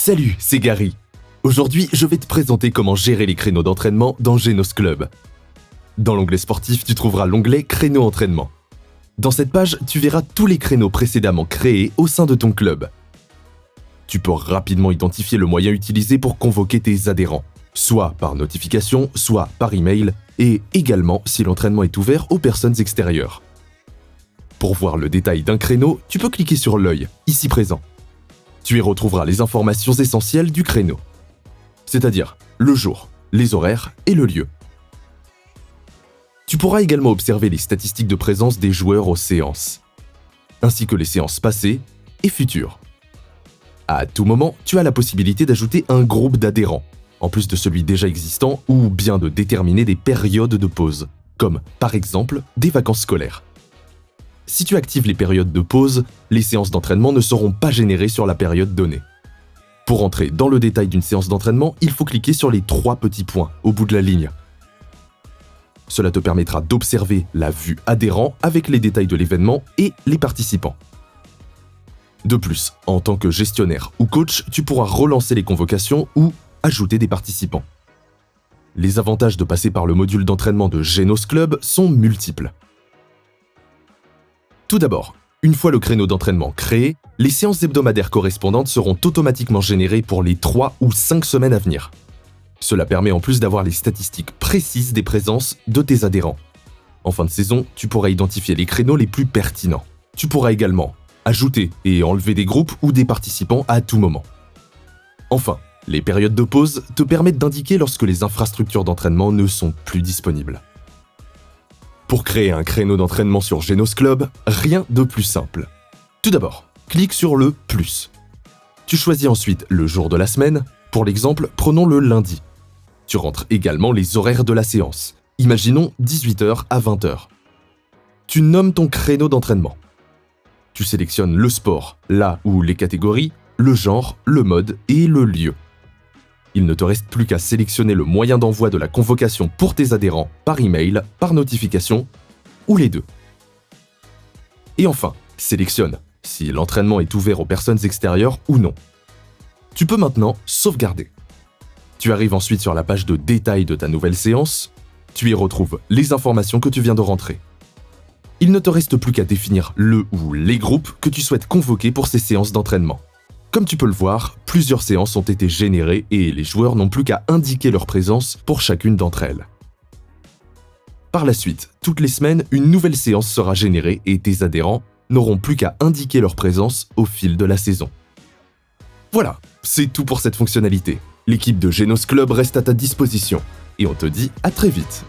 Salut, c'est Gary. Aujourd'hui, je vais te présenter comment gérer les créneaux d'entraînement dans Genos Club. Dans l'onglet sportif, tu trouveras l'onglet Créneaux entraînement. Dans cette page, tu verras tous les créneaux précédemment créés au sein de ton club. Tu peux rapidement identifier le moyen utilisé pour convoquer tes adhérents, soit par notification, soit par email, et également si l'entraînement est ouvert aux personnes extérieures. Pour voir le détail d'un créneau, tu peux cliquer sur l'œil, ici présent. Tu y retrouveras les informations essentielles du créneau, c'est-à-dire le jour, les horaires et le lieu. Tu pourras également observer les statistiques de présence des joueurs aux séances, ainsi que les séances passées et futures. À tout moment, tu as la possibilité d'ajouter un groupe d'adhérents, en plus de celui déjà existant, ou bien de déterminer des périodes de pause, comme par exemple des vacances scolaires. Si tu actives les périodes de pause, les séances d'entraînement ne seront pas générées sur la période donnée. Pour entrer dans le détail d'une séance d'entraînement, il faut cliquer sur les 3 petits points au bout de la ligne. Cela te permettra d'observer la vue adhérent avec les détails de l'événement et les participants. De plus, en tant que gestionnaire ou coach, tu pourras relancer les convocations ou ajouter des participants. Les avantages de passer par le module d'entraînement de Genos Club sont multiples. Tout d'abord, une fois le créneau d'entraînement créé, les séances hebdomadaires correspondantes seront automatiquement générées pour les 3 ou 5 semaines à venir. Cela permet en plus d'avoir les statistiques précises des présences de tes adhérents. En fin de saison, tu pourras identifier les créneaux les plus pertinents. Tu pourras également ajouter et enlever des groupes ou des participants à tout moment. Enfin, les périodes de pause te permettent d'indiquer lorsque les infrastructures d'entraînement ne sont plus disponibles. Pour créer un créneau d'entraînement sur Genos Club, rien de plus simple. Tout d'abord, clique sur le « plus ». Tu choisis ensuite le jour de la semaine. Pour l'exemple, prenons le lundi. Tu rentres également les horaires de la séance. Imaginons 18h à 20h. Tu nommes ton créneau d'entraînement. Tu sélectionnes le sport, là où les catégories, le genre, le mode et le lieu. Il ne te reste plus qu'à sélectionner le moyen d'envoi de la convocation pour tes adhérents par email, par notification ou les deux. Et enfin, sélectionne si l'entraînement est ouvert aux personnes extérieures ou non. Tu peux maintenant sauvegarder. Tu arrives ensuite sur la page de détail de ta nouvelle séance. Tu y retrouves les informations que tu viens de rentrer. Il ne te reste plus qu'à définir le ou les groupes que tu souhaites convoquer pour ces séances d'entraînement. Comme tu peux le voir, plusieurs séances ont été générées et les joueurs n'ont plus qu'à indiquer leur présence pour chacune d'entre elles. Par la suite, toutes les semaines, une nouvelle séance sera générée et tes adhérents n'auront plus qu'à indiquer leur présence au fil de la saison. Voilà, c'est tout pour cette fonctionnalité. L'équipe de Genos Club reste à ta disposition et on te dit à très vite.